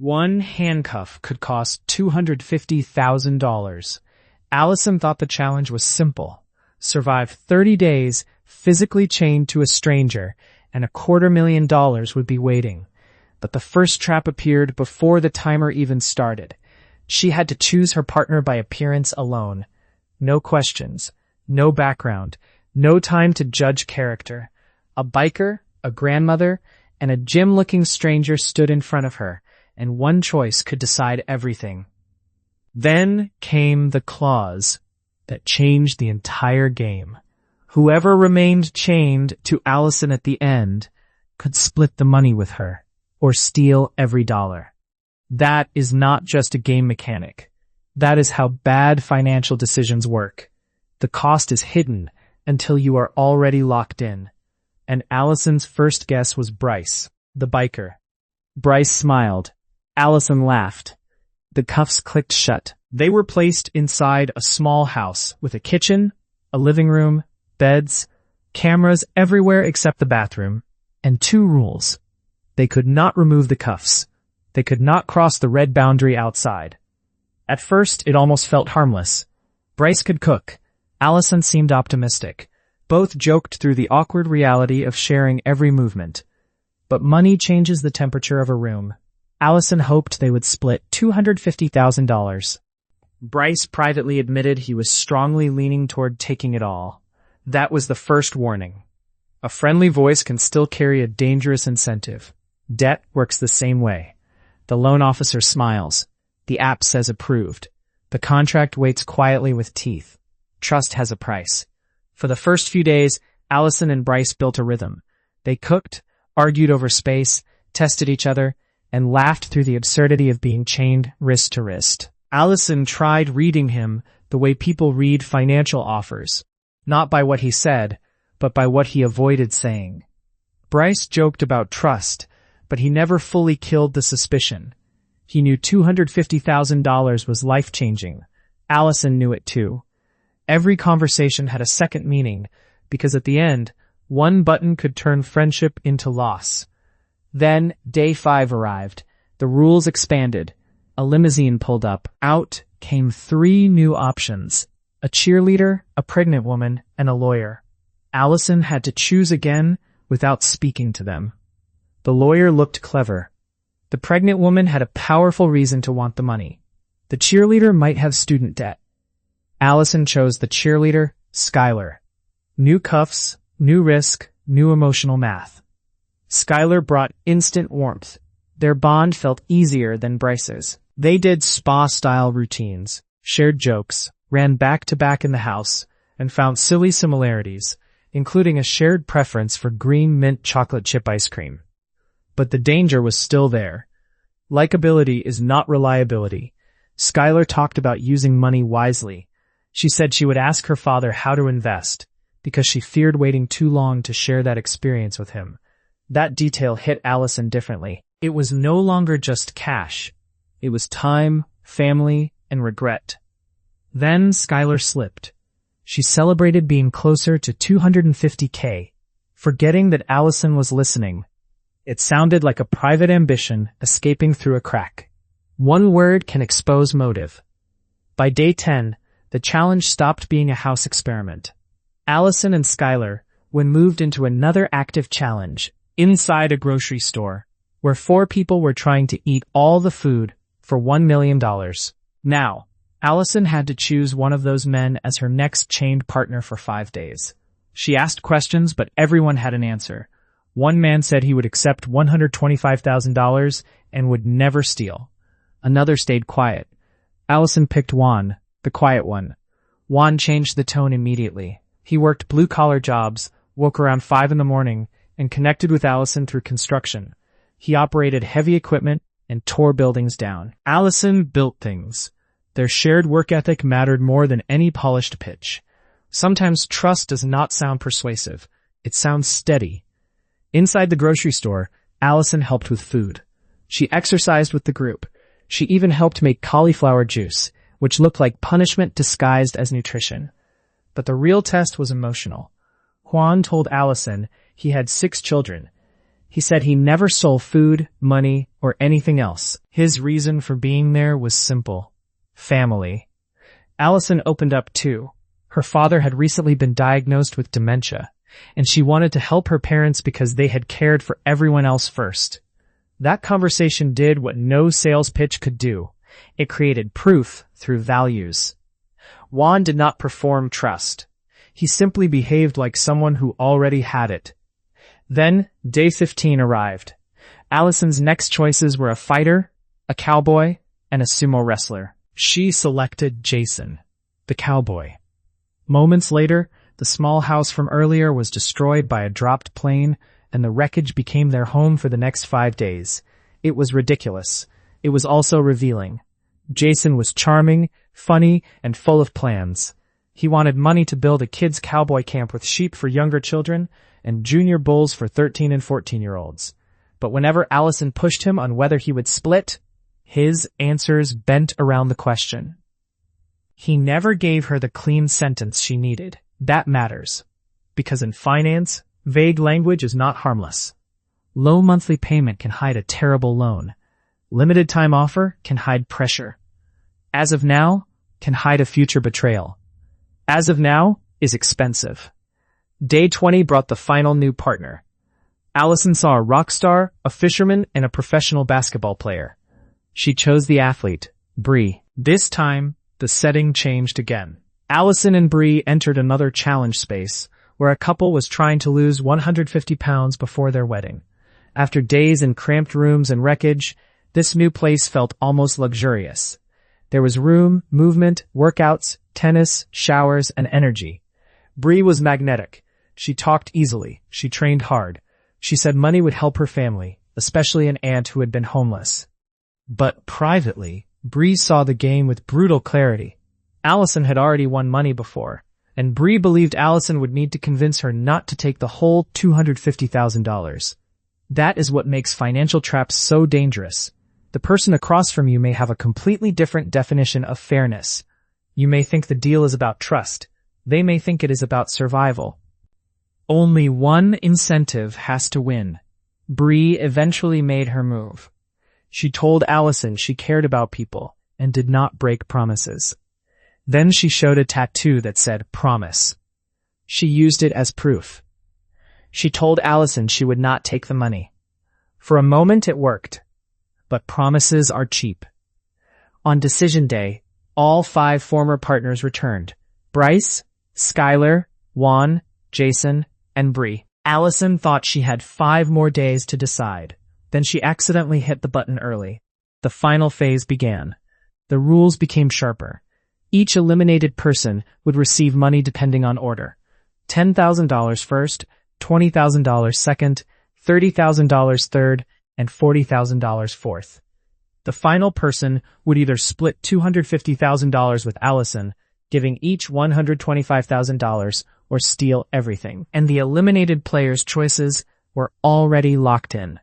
One handcuff could cost $250,000. Allison thought the challenge was simple. Survive 30 days, physically chained to a stranger, and $250,000 would be waiting. But the first trap appeared before the timer even started. She had to choose her partner by appearance alone. No questions, no background, no time to judge character. A biker, a grandmother, and a gym-looking stranger stood in front of her, and one choice could decide everything. Then came the clause that changed the entire game. Whoever remained chained to Allison at the end could split the money with her, or steal every dollar. That is not just a game mechanic. That is how bad financial decisions work. The cost is hidden until you are already locked in. And Allison's first guess was Bryce, the biker. Bryce smiled. Allison laughed. The cuffs clicked shut. They were placed inside a small house with a kitchen, a living room, beds, cameras everywhere except the bathroom, and 2 rules. They could not remove the cuffs. They could not cross the red boundary outside. At first, it almost felt harmless. Bryce could cook. Allison seemed optimistic. Both joked through the awkward reality of sharing every movement. But money changes the temperature of a room. Allison hoped they would split $250,000. Bryce privately admitted he was strongly leaning toward taking it all. That was the first warning. A friendly voice can still carry a dangerous incentive. Debt works the same way. The loan officer smiles. The app says approved. The contract waits quietly with teeth. Trust has a price. For the first few days, Allison and Bryce built a rhythm. They cooked, argued over space, tested each other, and laughed through the absurdity of being chained wrist to wrist. Allison tried reading him the way people read financial offers, not by what he said, but by what he avoided saying. Bryce joked about trust, but he never fully killed the suspicion. He knew $250,000 was life-changing. Allison knew it too. Every conversation had a second meaning, because at the end, one button could turn friendship into loss. Then, day 5 arrived. The rules expanded. A limousine pulled up. Out came 3 new options. A cheerleader, a pregnant woman, and a lawyer. Allison had to choose again without speaking to them. The lawyer looked clever. The pregnant woman had a powerful reason to want the money. The cheerleader might have student debt. Allison chose the cheerleader, Skylar. New cuffs, new risk, new emotional math. Skylar brought instant warmth. Their bond felt easier than Bryce's. They did spa-style routines, shared jokes, ran back-to-back in the house, and found silly similarities, including a shared preference for green mint chocolate chip ice cream. But the danger was still there. Likability is not reliability. Skylar talked about using money wisely. She said she would ask her father how to invest, because she feared waiting too long to share that experience with him. That detail hit Allison differently. It was no longer just cash. It was time, family, and regret. Then Skylar slipped. She celebrated being closer to $250K, forgetting that Allison was listening. It sounded like a private ambition escaping through a crack. One word can expose motive. By day 10, the challenge stopped being a house experiment. Allison and Skylar were moved into another active challenge, inside a grocery store, where 4 people were trying to eat all the food for $1 million. Now, Allison had to choose one of those men as her next chained partner for 5 days. She asked questions, but everyone had an answer. One man said he would accept $125,000 and would never steal. Another stayed quiet. Allison picked Juan, the quiet one. Juan changed the tone immediately. He worked blue-collar jobs, woke around 5 in the morning, and connected with Allison through construction. He operated heavy equipment and tore buildings down. Allison built things. Their shared work ethic mattered more than any polished pitch. Sometimes trust does not sound persuasive. It sounds steady. Inside the grocery store, Allison helped with food. She exercised with the group. She even helped make cauliflower juice, which looked like punishment disguised as nutrition. But the real test was emotional. Juan told Allison he had 6 children. He said he never stole food, money, or anything else. His reason for being there was simple. Family. Allison opened up too. Her father had recently been diagnosed with dementia, and she wanted to help her parents because they had cared for everyone else first. That conversation did what no sales pitch could do. It created proof through values. Juan did not perform trust. He simply behaved like someone who already had it. Then, day 15 arrived. Allison's next choices were a fighter, a cowboy, and a sumo wrestler. She selected Jason, the cowboy. Moments later, the small house from earlier was destroyed by a dropped plane, and the wreckage became their home for the next 5 days. It was ridiculous. It was also revealing. Jason was charming, funny, and full of plans. He wanted money to build a kids' cowboy camp with sheep for younger children and junior bulls for 13 and 14-year-olds. But whenever Allison pushed him on whether he would split, his answers bent around the question. He never gave her the clean sentence she needed. That matters. Because in finance, vague language is not harmless. Low monthly payment can hide a terrible loan. Limited time offer can hide pressure. As of now can hide a future betrayal. As of now is expensive. Day 20 brought the final new partner. Allison saw a rock star, a fisherman, and a professional basketball player. She chose the athlete, Bree. This time, the setting changed again. Allison and Bree entered another challenge space, where a couple was trying to lose 150 pounds before their wedding. After days in cramped rooms and wreckage, this new place felt almost luxurious. There was room, movement, workouts, tennis, showers, and energy. Bree was magnetic. She talked easily. She trained hard. She said money would help her family, especially an aunt who had been homeless. But privately, Bree saw the game with brutal clarity. Allison had already won money before, and Bree believed Allison would need to convince her not to take the whole $250,000. That is what makes financial traps so dangerous. The person across from you may have a completely different definition of fairness. You may think the deal is about trust. They may think it is about survival. Only one incentive has to win. Bree eventually made her move. She told Allison she cared about people and did not break promises. Then she showed a tattoo that said promise. She used it as proof. She told Allison she would not take the money. For a moment it worked, but promises are cheap. On decision day, all 5 former partners returned. Bryce, Skylar, Juan, Jason, and Bree. Allison thought she had 5 more days to decide. Then she accidentally hit the button early. The final phase began. The rules became sharper. Each eliminated person would receive money depending on order. $10,000 first, $20,000 second, $30,000 third, and $40,000 fourth. The final person would either split $250,000 with Allison, giving each $125,000, or steal everything. And the eliminated players' choices were already locked in.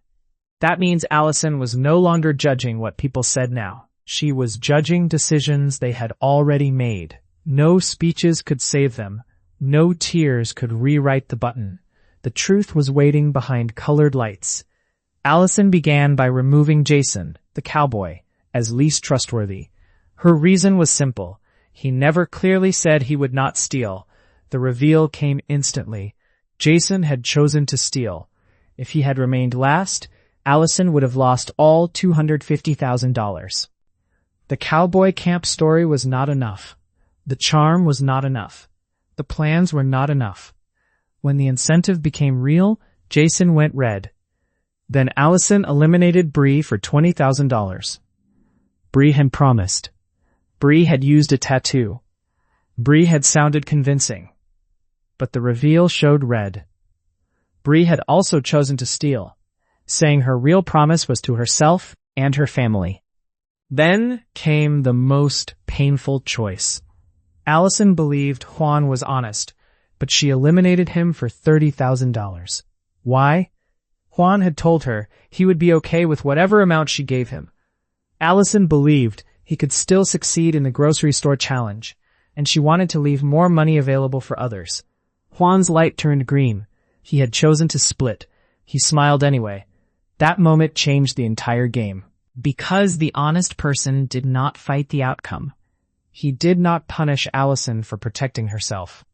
That means Allison was no longer judging what people said now. She was judging decisions they had already made. No speeches could save them. No tears could rewrite the button. The truth was waiting behind colored lights. Allison began by removing Jason, the cowboy, as least trustworthy. Her reason was simple. He never clearly said he would not steal. The reveal came instantly. Jason had chosen to steal. If he had remained last, Allison would have lost all $250,000. The cowboy camp story was not enough. The charm was not enough. The plans were not enough. When the incentive became real, Jason went red. Then Allison eliminated Bree for $20,000. Bree had promised. Bree had used a tattoo. Bree had sounded convincing. But the reveal showed red. Bree had also chosen to steal, saying her real promise was to herself and her family. Then came the most painful choice. Allison believed Juan was honest, but she eliminated him for $30,000. Why? Juan had told her he would be okay with whatever amount she gave him. Allison believed he could still succeed in the grocery store challenge, and she wanted to leave more money available for others. Juan's light turned green. He had chosen to split. He smiled anyway. That moment changed the entire game. Because the honest person did not fight the outcome. He did not punish Allison for protecting herself.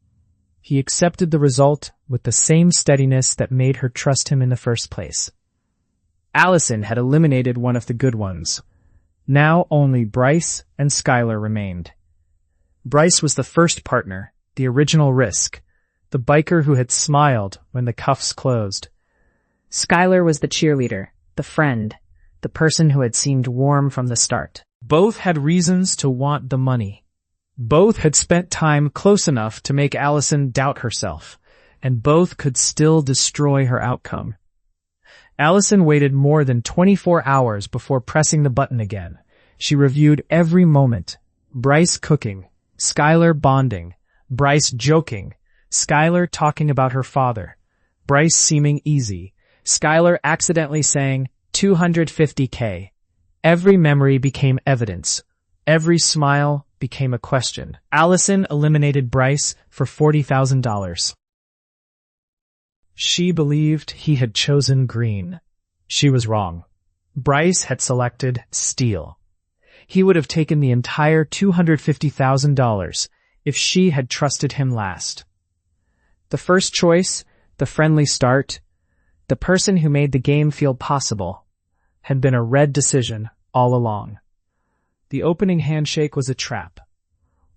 He accepted the result with the same steadiness that made her trust him in the first place. Allison had eliminated one of the good ones. Now only Bryce and Skylar remained. Bryce was the first partner, the original risk, the biker who had smiled when the cuffs closed. Skylar was the cheerleader, the friend, the person who had seemed warm from the start. Both had reasons to want the money. Both had spent time close enough to make Allison doubt herself, and both could still destroy her outcome. Allison waited more than 24 hours before pressing the button again. She reviewed every moment. Bryce cooking, Skylar bonding, Bryce joking, Skylar talking about her father, Bryce seeming easy, Skylar accidentally saying $250K. Every memory became evidence. Every smile became a question. Allison eliminated Bryce for $40,000. She believed he had chosen green. She was wrong. Bryce had selected steel. He would have taken the entire $250,000 if she had trusted him last. The first choice, the friendly start, the person who made the game feel possible, had been a red decision all along. The opening handshake was a trap.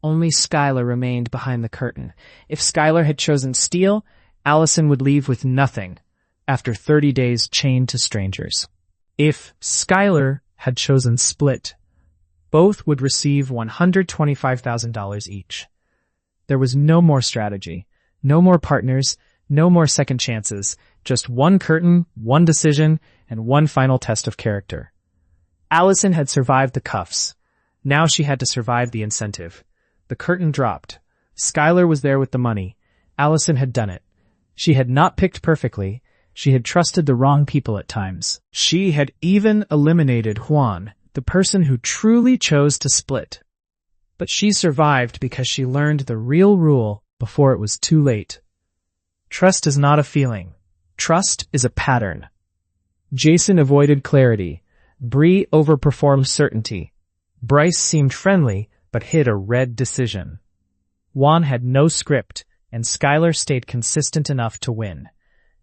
Only Skylar remained behind the curtain. If Skylar had chosen steel, Allison would leave with nothing after 30 days chained to strangers. If Skylar had chosen split, both would receive $125,000 each. There was no more strategy, no more partners, no more second chances, just one curtain, one decision, and one final test of character. Allison had survived the cuffs. Now she had to survive the incentive. The curtain dropped. Skylar was there with the money. Allison had done it. She had not picked perfectly. She had trusted the wrong people at times. She had even eliminated Juan, the person who truly chose to split. But she survived because she learned the real rule before it was too late. Trust is not a feeling. Trust is a pattern. Jason avoided clarity. Bree overperformed certainty. Bryce seemed friendly, but hid a red decision. Juan had no script, and Skylar stayed consistent enough to win.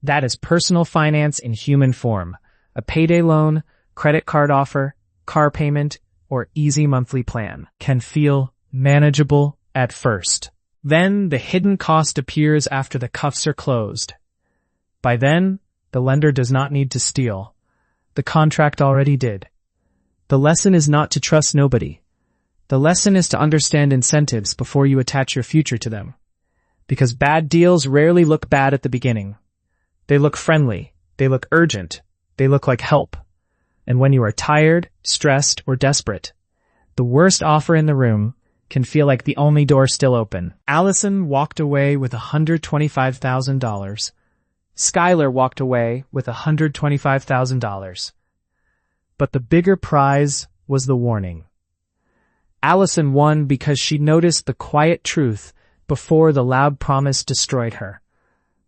That is personal finance in human form. A payday loan, credit card offer, car payment, or easy monthly plan can feel manageable at first. Then the hidden cost appears after the cuffs are closed. By then, the lender does not need to steal. The contract already did. The lesson is not to trust nobody. The lesson is to understand incentives before you attach your future to them. Because bad deals rarely look bad at the beginning. They look friendly. They look urgent. They look like help. And when you are tired, stressed, or desperate, the worst offer in the room can feel like the only door still open. Allison walked away with $125,000. Skylar walked away with $125,000. But the bigger prize was the warning. Allison won because she noticed the quiet truth before the loud promise destroyed her.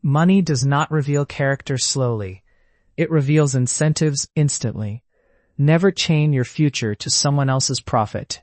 Money does not reveal character slowly. It reveals incentives instantly. Never chain your future to someone else's profit.